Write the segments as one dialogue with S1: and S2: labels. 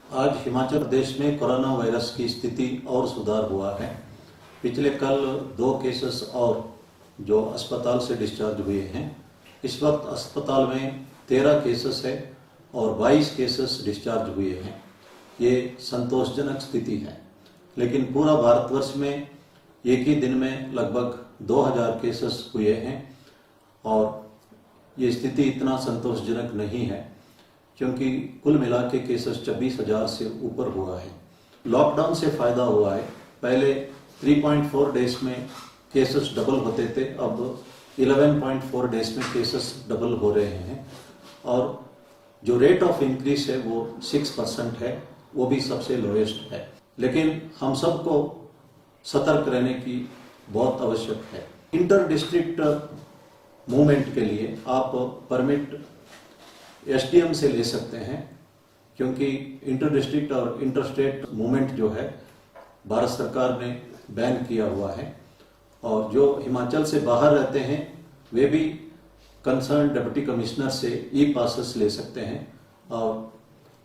S1: आज हिमाचल प्रदेश में corona virus की स्थिति और सुधार हुआ है। पिछले कल 2 केसेस और जो अस्पताल से डिस्चार्ज हुए हैं। इस वक्त अस्पताल में 13 केसेस है और 22 केसेस डिस्चार्ज हुए हैं। ये संतोषजनक स्थिति है, लेकिन पूरा भारतवर्ष में एक ही दिन में लगभग 2000 केसेस हुए हैं और ये स्थिति इतना संतोषजनक नहीं है, क्योंकि कुल मिला के केसेस 26,000 से ऊपर हुआ है। लॉकडाउन से फायदा हुआ है। पहले 3.4 डेज में केसेस डबल होते थे, अब 11.4 डेज में केसेस डबल हो रहे हैं और जो रेट ऑफ इंक्रीज है वो 6% है, वो भी सबसे लोएस्ट है। लेकिन हम सबको सतर्क रहने की बहुत आवश्यक है। इंटर डिस्ट्रिक्ट मूवमेंट के लिए आप परमिट एसडीएम से ले सकते हैं, क्योंकि इंटर डिस्ट्रिक्ट और इंटर स्टेट मूवमेंट जो है भारत सरकार ने बैन किया हुआ है और जो हिमाचल से बाहर रहते हैं वे भी कंसर्न डिप्टी कमिश्नर से ई पासेस ले सकते हैं और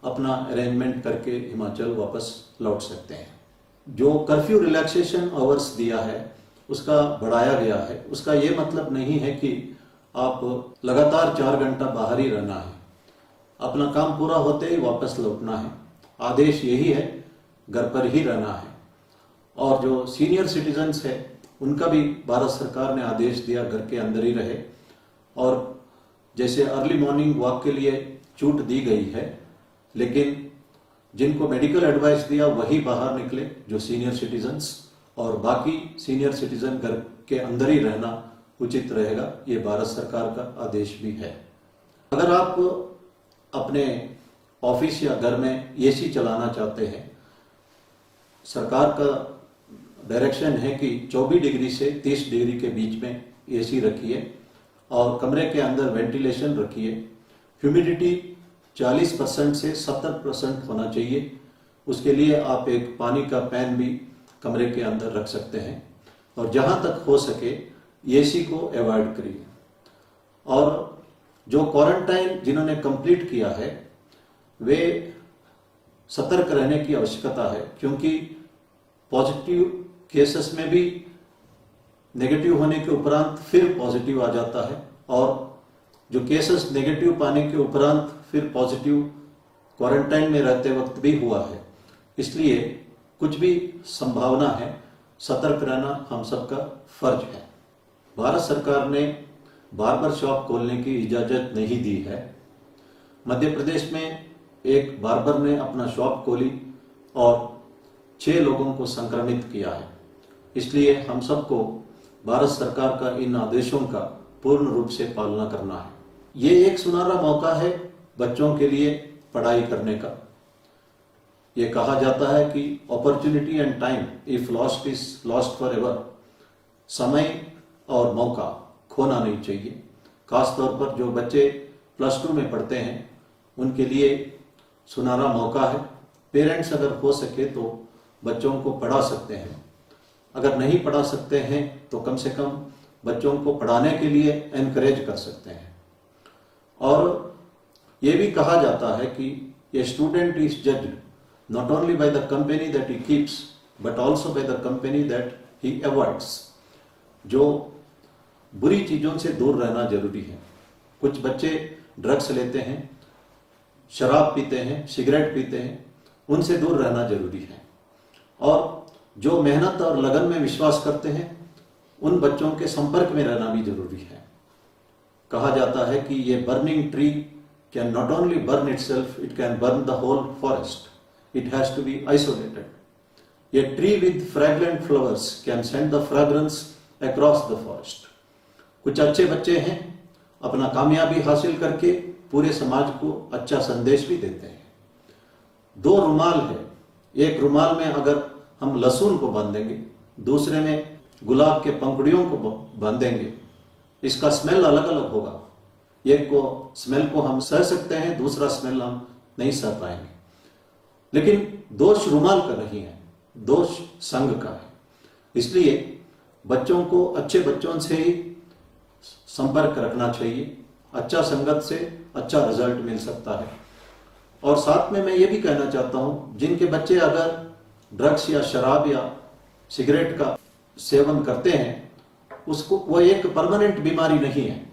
S1: अपना अरेंजमेंट करके हिमाचल वापस लौट सकते हैं। जो कर्फ्यू रिलैक्सेशन आवर्स दिया है उसका बढ़ाया गया है। उसका ये मतलब नहीं है कि आप लगातार 4 घंटा बाहर ही रहना है, अपना काम पूरा होते ही वापस लौटना है। आदेश यही है, घर पर ही रहना है। और जो सीनियर सिटीजन्स है उनका भी भारत सरकार ने आदेश दिया घर के अंदर ही रहे और जैसे अर्ली मॉर्निंग वॉक के लिए छूट दी गई है, लेकिन जिनको मेडिकल एडवाइस दिया वही बाहर निकले, जो सीनियर सिटीजन्स, और बाकी सीनियर सिटीजन घर के अंदर ही रहना उचित रहेगा। ये भारत सरकार का आदेश भी है। अगर आप अपने ऑफिस या घर में एसी चलाना चाहते हैं, सरकार का डायरेक्शन है कि 24 डिग्री से 30 डिग्री के बीच में एसी रखिए और कमरे के अंदर वेंटिलेशन रखिए। ह्यूमिडिटी 40% से 70% होना चाहिए। उसके लिए आप एक पानी का पैन भी कमरे के अंदर रख सकते हैं और जहां तक हो सके एसी को अवॉइड करिए। और जो क्वारंटाइन जिन्होंने कंप्लीट किया है वे सतर्क रहने की आवश्यकता है, क्योंकि पॉजिटिव केसेस में भी नेगेटिव होने के उपरांत फिर पॉजिटिव आ जाता है और जो केसेस नेगेटिव पाने के उपरांत फिर पॉजिटिव क्वारंटाइन में रहते वक्त भी हुआ है। इसलिए कुछ भी संभावना है, सतर्क रहना हम सबका फर्ज है। भारत सरकार ने बार्बर शॉप खोलने की इजाजत नहीं दी है। मध्य प्रदेश में एक बार्बर ने अपना शॉप खोली और 6 लोगों को संक्रमित किया है। इसलिए हम सबको भारत सरकार का इन आदेशों का पूर्ण रूप से पालना करना है। ये एक सुनहरा मौका है बच्चों के लिए पढ़ाई करने का। ये कहा जाता है कि opportunity and time if lost is lost for ever. समय और मौका खोना नहीं चाहिए। खासतौर पर जो बच्चे +2 में पढ़ते हैं उनके लिए सुनहरा मौका है। पेरेंट्स अगर हो सके तो बच्चों को पढ़ा सकते हैं। अगर नहीं पढ़ा सकते हैं तो कम से कम बच्चों को पढ़ाने के लिए एनकरेज कर सकते हैं। और ये भी कहा जाता है कि a student is judged not only by the company that he keeps but also by the company that he avoids. जो बुरी चीजों से दूर रहना जरूरी है। कुछ बच्चे ड्रग्स लेते हैं, शराब पीते हैं, सिगरेट पीते हैं, उनसे दूर रहना जरूरी है। और जो मेहनत और लगन में विश्वास करते हैं उन बच्चों के संपर्क में रहना भी जरूरी है। कहा जाता है कि ये burning tree can not only burn itself, it can burn the whole forest. It has to be isolated. A tree with fragrant flowers can send the fragrance across the forest. कुछ अच्छे बच्चे हैं, अपना कामयाबी हासिल करके पूरे समाज को अच्छा संदेश भी देते हैं। 2 रुमाल है, एक रुमाल में अगर हम लहसुन को बांधेंगे, दूसरे में गुलाब के पंखुड़ियों को बांधेंगे, इसका स्मेल अलग अलग होगा। एक को स्मेल को हम सह सकते हैं, दूसरा स्मेल हम नहीं सह पाएंगे। लेकिन दोष रुमाल का नहीं है, दोष संग का है। इसलिए बच्चों को अच्छे बच्चों से ही संपर्क रखना चाहिए। अच्छा संगत से अच्छा रिजल्ट मिल सकता है। और साथ में मैं ये भी कहना चाहता हूँ, जिनके बच्चे अगर ड्रग्स या शराब या सिगरेट का सेवन करते हैं, उसको वो एक परमानेंट बीमारी नहीं है,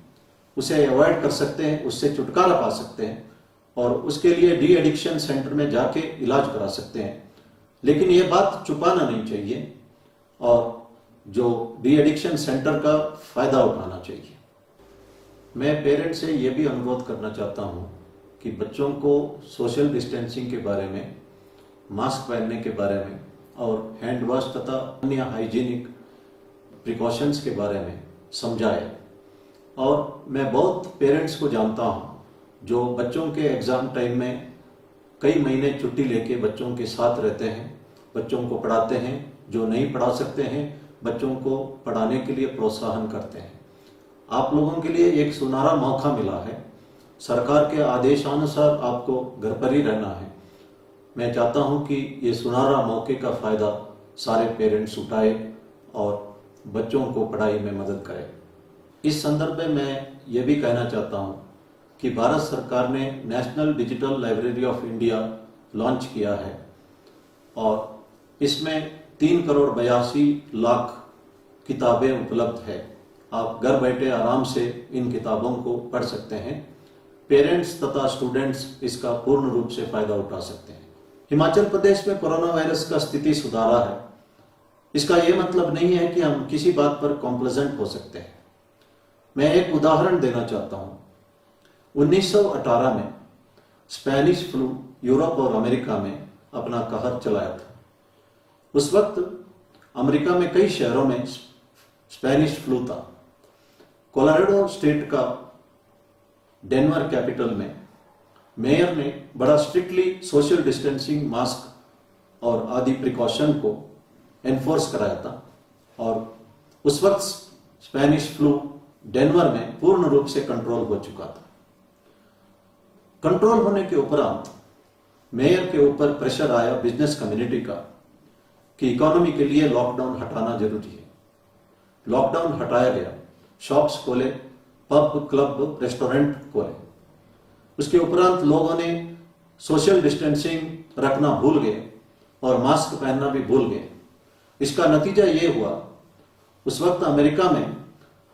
S1: उसे अवॉइड कर सकते हैं, उससे छुटकारा पा सकते हैं और उसके लिए डी एडिक्शन सेंटर में जाके इलाज करा सकते हैं। लेकिन ये बात छुपाना नहीं चाहिए और जो डी एडिक्शन सेंटर का फायदा उठाना चाहिए। मैं पेरेंट्स से ये भी अनुरोध करना चाहता हूँ कि बच्चों को सोशल डिस्टेंसिंग के बारे में, मास्क पहनने के बारे में और हैंड वॉश तथा अन्य हाइजीनिक प्रिकॉशंस के बारे में समझाए। और मैं बहुत पेरेंट्स को जानता हूँ जो बच्चों के एग्ज़ाम टाइम में कई महीने छुट्टी लेके बच्चों के साथ रहते हैं, बच्चों को पढ़ाते हैं, जो नहीं पढ़ा सकते हैं बच्चों को पढ़ाने के लिए प्रोत्साहन करते हैं। आप लोगों के लिए एक सुनहरा मौका मिला है, सरकार के आदेशानुसार आपको घर पर ही रहना है। मैं चाहता हूं कि ये सुनहरा मौके का फायदा सारे पेरेंट्स उठाए और बच्चों को पढ़ाई में मदद करें। इस संदर्भ में मैं ये भी कहना चाहता हूं कि भारत सरकार ने national digital library of India launch किया है और इसमें 3,82,00,000 किताबें उपलब्ध है। आप घर बैठे आराम से इन किताबों को पढ़ सकते हैं। पेरेंट्स तथा स्टूडेंट्स इसका पूर्ण रूप से फायदा उठा सकते हैं। हिमाचल प्रदेश में कोरोना वायरस का स्थिति सुधारा है। इसका यह मतलब नहीं है कि हम किसी बात पर कॉम्प्लेजेंट हो सकते हैं। मैं एक उदाहरण देना चाहता हूं। 1918 में स्पेनिश फ्लू यूरोप और अमेरिका में अपना कहर चलाया था। उस वक्त अमेरिका में कई शहरों में स्पेनिश फ्लू था। कोलोराडो स्टेट का डेनवर कैपिटल में मेयर ने बड़ा स्ट्रिक्टली सोशल डिस्टेंसिंग, मास्क और आदि प्रिकॉशन को एनफोर्स कराया था और उस वक्त स्पेनिश फ्लू डेनवर में पूर्ण रूप से कंट्रोल हो चुका था। कंट्रोल होने के उपरांत मेयर के ऊपर प्रेशर आया बिजनेस कम्युनिटी का कि इकोनॉमी के लिए लॉकडाउन हटाना जरूरी है। लॉकडाउन हटाया गया, शॉप्स खोले, पब, क्लब, रेस्टोरेंट खोले। उसके उपरांत लोगों ने सोशल डिस्टेंसिंग रखना भूल गए और मास्क पहनना भी भूल गए। इसका नतीजा ये हुआ, उस वक्त अमेरिका में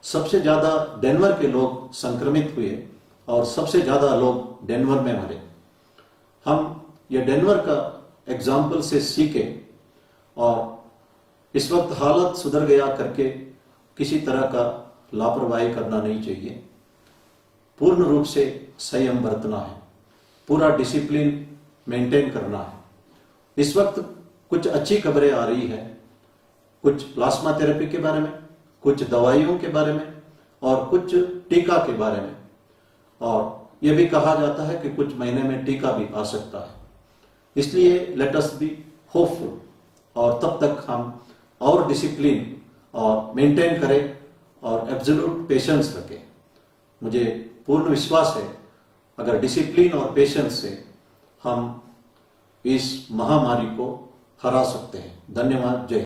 S1: सबसे ज्यादा डेनवर के लोग संक्रमित हुए और सबसे ज्यादा लोग डेनवर में मरे। हम ये डेनवर का एग्जाम्पल से सीखे और इस वक्त हालत सुधर गया करके किसी तरह का लापरवाही करना नहीं चाहिए। पूर्ण रूप से संयम बरतना है, पूरा डिसिप्लिन मेंटेन करना है। इस वक्त कुछ अच्छी खबरें आ रही है, कुछ प्लाज्मा थेरेपी के बारे में, कुछ दवाइयों के बारे में और कुछ टीका के बारे में, और यह भी कहा जाता है कि कुछ महीने में टीका भी आ सकता है। इसलिए लेट अस बी होपफुल और तब तक हम और डिसिप्लिन और मेंटेन करें और एब्सोल्यूट पेशेंस रखें। मुझे पूर्ण विश्वास है अगर डिसिप्लिन और पेशेंस से हम इस महामारी को हरा सकते हैं। धन्यवाद। जय।